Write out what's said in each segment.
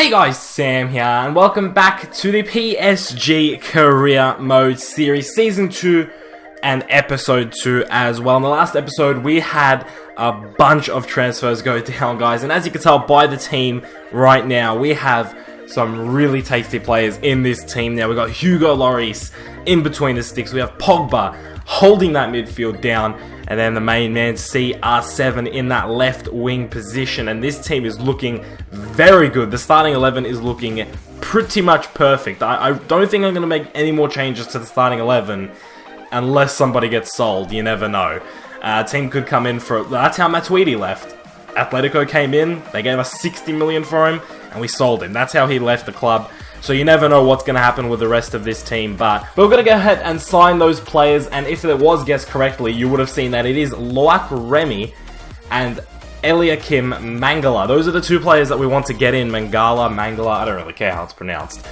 Hey guys, Sam here, and welcome back to the PSG Career Mode Series, Season 2 and Episode 2 as well. In the last episode, we had a bunch of transfers go down, guys, and as you can tell by the team right now, we have some really tasty players in this team now. We've got Hugo Lloris in between the sticks, we have Pogba holding that midfield down, and then the main man CR7 in that left wing position. And this team is looking very good. The starting 11 is looking pretty much perfect. I don't think I'm going to make any more changes to the starting 11 unless somebody gets sold. You never know. Team could come in for... That's how Matuidi left. Atletico came in, they gave us 60 million for him, and we sold him. That's how he left the club. So you never know what's going to happen with the rest of this team, but we're going to go ahead and sign those players, and if it was guessed correctly, you would have seen that it is Loic Remy and Eliakim Mangala. Those are the two players that we want to get in. Mangala, I don't really care how it's pronounced.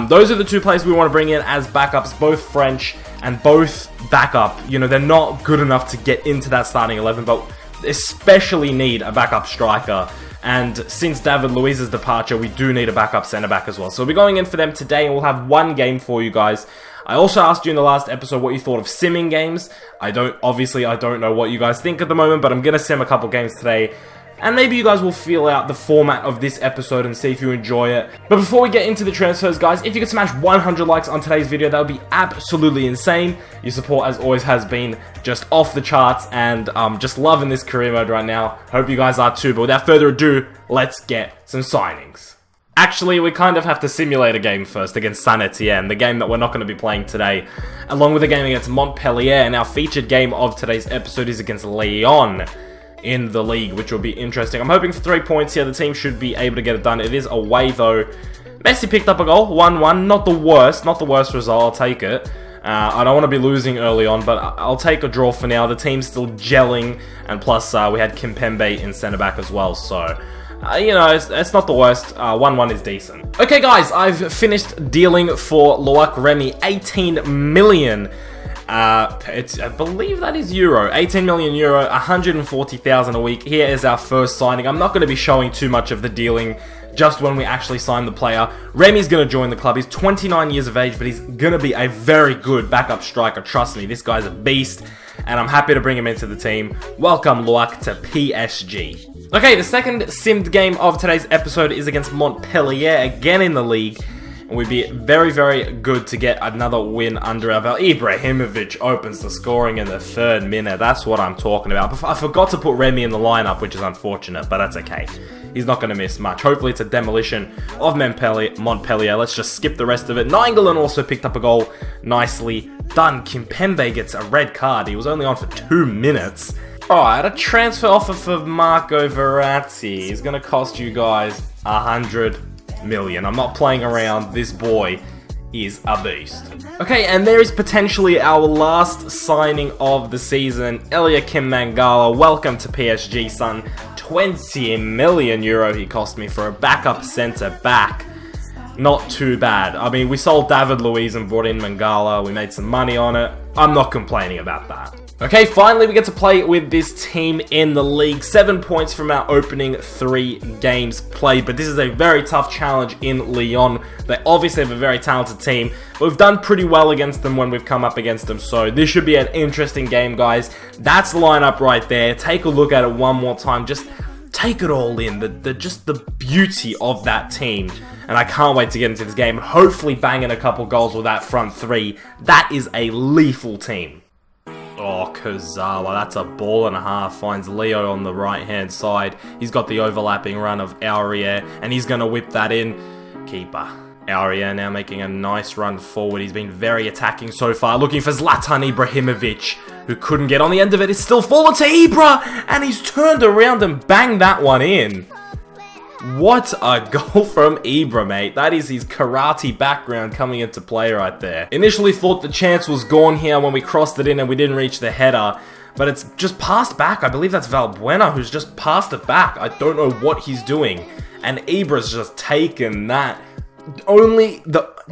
Those are the two players we want to bring in as backups, both French and both backup. You know, they're not good enough to get into that starting 11, but especially need a backup striker. And since David Luiz's departure, we do need a backup centre-back as well. So we'll be going in for them today, and we'll have one game for you guys. I also asked you in the last episode what you thought of simming games. Obviously, I don't know what you guys think at the moment, but I'm going to sim a couple games today. And maybe you guys will feel out the format of this episode and see if you enjoy it. But before we get into the transfers, guys, if you could smash 100 likes on today's video, that would be absolutely insane. Your support, as always, has been just off the charts, and just loving this career mode right now. Hope you guys are too, but without further ado, let's get some signings. Actually, we kind of have to simulate a game first against Saint Etienne, the game that we're not going to be playing today, along with a game against Montpellier, and our featured game of today's episode is against Lyon in the league, which will be interesting. I'm hoping for 3 points here. The team should be able to get it done. It is away, though. Messi picked up a goal, 1-1. Not the worst result. I'll take it. I don't want to be losing early on, but I'll take a draw for now. The team's still gelling, and plus we had Kimpembe in centre-back as well, so... you know, it's not the worst. 1-1 is decent. Okay, guys, I've finished dealing for Loic Remy 18 million. I believe that is euro. 18 million euro, 140,000 a week. Here is our first signing. I'm not going to be showing too much of the dealing just when we actually sign the player. Remy's going to join the club. He's 29 years of age, but he's going to be a very good backup striker. Trust me, this guy's a beast, and I'm happy to bring him into the team. Welcome, Loic, to PSG. Okay, the second simmed game of today's episode is against Montpellier, again in the league. And we'd be very, very good to get another win under our belt. Ibrahimovic opens the scoring in the 3rd minute. That's what I'm talking about. I forgot to put Remy in the lineup, which is unfortunate, but that's okay. He's not going to miss much. Hopefully it's a demolition of Montpellier. Let's just skip the rest of it. Nainggolan also picked up a goal. Nicely done. Kimpembe gets a red card. He was only on for 2 minutes. Alright, a transfer offer for Marco Verratti. He's going to cost you guys 100 million. I'm not playing around. This boy is a beast. Okay, and there is potentially our last signing of the season. Eliakim Mangala, welcome to PSG, son. 20 million euro he cost me for a backup centre-back. Not too bad. I mean, we sold David Luiz and brought in Mangala. We made some money on it. I'm not complaining about that. Okay, finally we get to play with this team in the league. 7 points from our opening 3 games played, but this is a very tough challenge in Lyon. They obviously have a very talented team, but we've done pretty well against them when we've come up against them, so this should be an interesting game, guys. That's the lineup right there. Take a look at it one more time. Just take it all in, just the beauty of that team. And I can't wait to get into this game and hopefully bang in a couple goals with that front 3. That is a lethal team. Oh, Kurzawa, that's a ball and a half. Finds Leo on the right-hand side. He's got the overlapping run of Aurier, and he's going to whip that in. Keeper. Aurier now making a nice run forward. He's been very attacking so far. Looking for Zlatan Ibrahimovic, who couldn't get on the end of it. It's still fallen to Ibra, and he's turned around and banged that one in. What a goal from Ibra, mate. That is his karate background coming into play right there. Initially thought the chance was gone here when we crossed it in and we didn't reach the header. But it's just passed back. I believe that's Valbuena who's just passed it back. I don't know what he's doing. And Ibra's just taken that.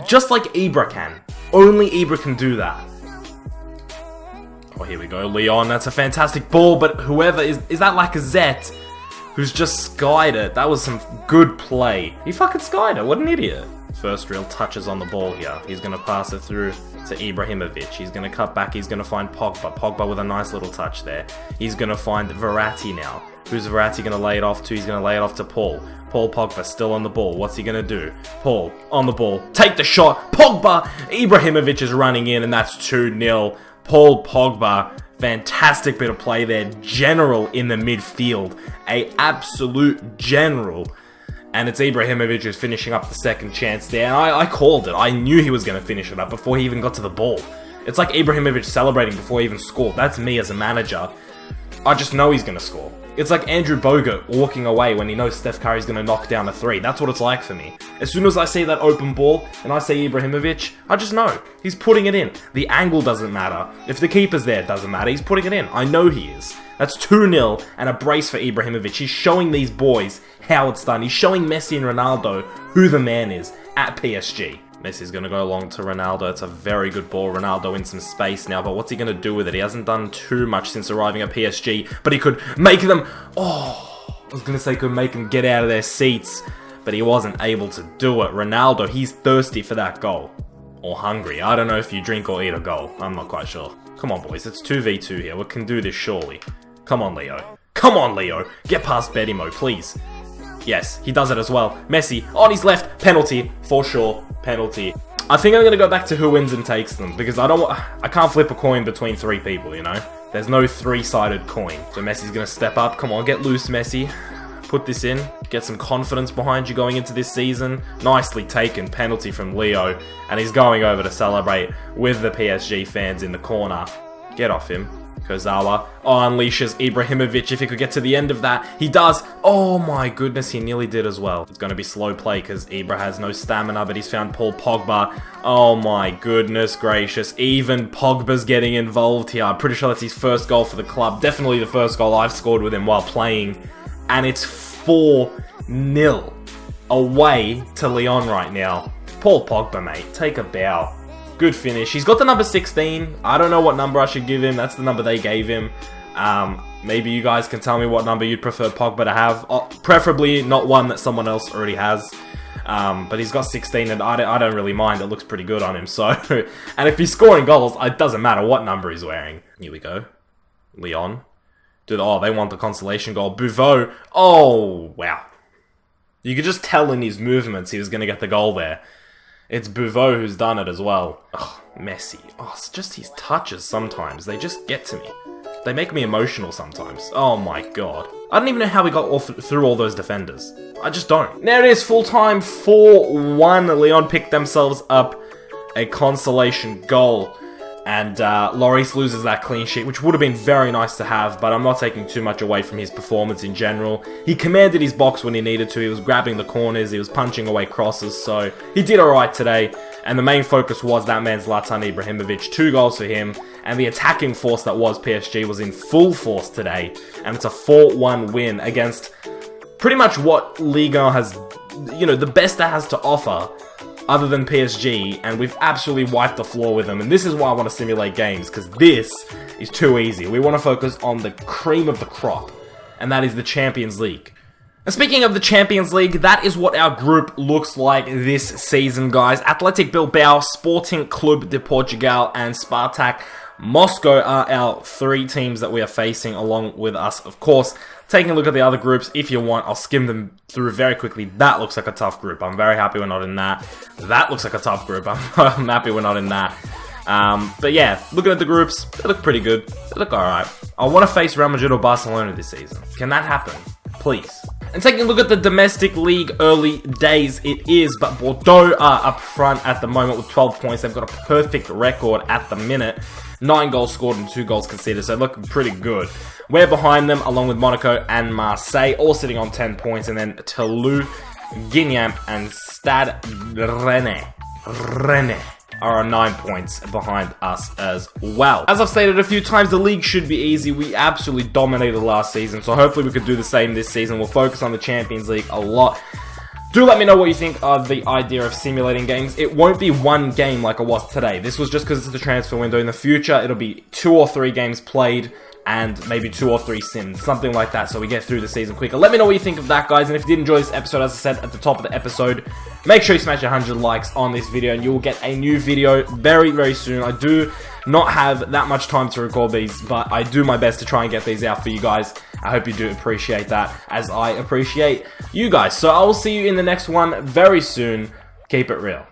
Just like Ibra can. Only Ibra can do that. Oh, here we go. Lyon, that's a fantastic ball. But whoever is that Lacazette? who's just skied it. That was some good play. He fucking skied it. What an idiot. First real touches on the ball here. He's going to pass it through to Ibrahimovic. He's going to cut back. He's going to find Pogba. Pogba with a nice little touch there. He's going to find Verratti now. Who's Verratti going to lay it off to? He's going to lay it off to Paul. Paul Pogba still on the ball. What's he going to do? Paul on the ball. Take the shot. Pogba. Ibrahimovic is running in, and that's 2-0. Paul Pogba. Fantastic bit of play there. General in the midfield. A absolute general. And it's Ibrahimovic who's finishing up the second chance there. And I called it. I knew he was going to finish it up before he even got to the ball. It's like Ibrahimovic celebrating before he even scored. That's me as a manager. I just know he's going to score. It's like Andrew Bogut walking away when he knows Steph Curry's going to knock down a 3. That's what it's like for me. As soon as I see that open ball and I say Ibrahimovic, I just know. He's putting it in. The angle doesn't matter. If the keeper's there, it doesn't matter. He's putting it in. I know he is. That's 2-0 and a brace for Ibrahimovic. He's showing these boys how it's done. He's showing Messi and Ronaldo who the man is at PSG. Messi's going to go along to Ronaldo. It's a very good ball. Ronaldo in some space now, but what's he going to do with it? He hasn't done too much since arriving at PSG, but he could make them... Oh, I was going to say could make them get out of their seats, but he wasn't able to do it. Ronaldo, he's thirsty for that goal. Or hungry. I don't know if you drink or eat a goal. I'm not quite sure. Come on, boys. It's 2v2 here. We can do this, surely. Come on, Leo. Come on, Leo. Get past Bedimo, please. Yes, he does it as well. Messi, on his left, penalty, for sure, penalty. I think I'm going to go back to who wins and takes them, because I can't flip a coin between 3 people, you know? There's no 3-sided coin. So Messi's going to step up. Come on, get loose, Messi. Put this in. Get some confidence behind you going into this season. Nicely taken penalty from Leo, and he's going over to celebrate with the PSG fans in the corner. Get off him. Kozawa unleashes Ibrahimovic. If he could get to the end of that, he does. Oh my goodness, he nearly did as well. It's going to be slow play because Ibra has no stamina, but he's found Paul Pogba. Oh my goodness gracious. Even Pogba's getting involved here. I'm pretty sure that's his first goal for the club. Definitely the first goal I've scored with him while playing. And it's 4-0 away to Lyon right now. Paul Pogba, mate. Take a bow. Good finish. He's got the number 16. I don't know what number I should give him. That's the number they gave him. Maybe you guys can tell me what number you'd prefer Pogba to have. Preferably not one that someone else already has. But he's got 16 and I don't really mind. It looks pretty good on him. So, and if he's scoring goals, it doesn't matter what number he's wearing. Here we go. Lyon. Dude, oh, they want the consolation goal. Buffon. Oh, wow. You could just tell in his movements he was going to get the goal there. It's Buffon who's done it as well. Oh, Messi. Oh, it's just his touches sometimes. They just get to me. They make me emotional sometimes. Oh my god. I don't even know how we got through all those defenders. I just don't. There it is, full time, 4-1. Lyon picked themselves up a consolation goal. And Lloris loses that clean sheet, which would have been very nice to have, but I'm not taking too much away from his performance in general. He commanded his box when he needed to, he was grabbing the corners, he was punching away crosses, so he did alright today. And the main focus was that man Zlatan Ibrahimovic, 2 goals for him, and the attacking force that was PSG was in full force today. And it's a 4-1 win against pretty much what Liga 1 has, you know, the best it has to offer. Other than PSG, and we've absolutely wiped the floor with them, and this is why I want to simulate games, because this is too easy. We want to focus on the cream of the crop, and that is the Champions League. And speaking of the Champions League, that is what our group looks like this season, guys. Athletic Bilbao, Sporting Club de Portugal, and Spartak Moscow are our 3 teams that we are facing, along with us, of course. Taking a look at the other groups, if you want, I'll skim them through very quickly. That looks like a tough group. I'm very happy we're not in that. That looks like a tough group. I'm happy we're not in that. But yeah, looking at the groups, they look pretty good. They look alright. I want to face Real Madrid or Barcelona this season. Can that happen? Please. And taking a look at the domestic league early days, it is, but Bordeaux are up front at the moment with 12 points. They've got a perfect record at the minute. 9 goals scored and 2 goals conceded, so looking pretty good. We're behind them, along with Monaco and Marseille, all sitting on 10 points, and then Toulouse, Guingamp, and Stade Rennais are on 9 points behind us as well. As I've stated a few times, the league should be easy. We absolutely dominated last season, so hopefully we could do the same this season. We'll focus on the Champions League a lot. Do let me know what you think of the idea of simulating games. It won't be one game like it was today. This was just because it's the transfer window. In the future, it'll be 2 or 3 games played and maybe 2 or 3 sims, something like that, so we get through the season quicker. Let me know what you think of that, guys, and if you did enjoy this episode, as I said at the top of the episode, make sure you smash 100 likes on this video, and you will get a new video very, very soon. I do not have that much time to record these, but I do my best to try and get these out for you guys. I hope you do appreciate that, as I appreciate you guys. So I will see you in the next one very soon. Keep it real.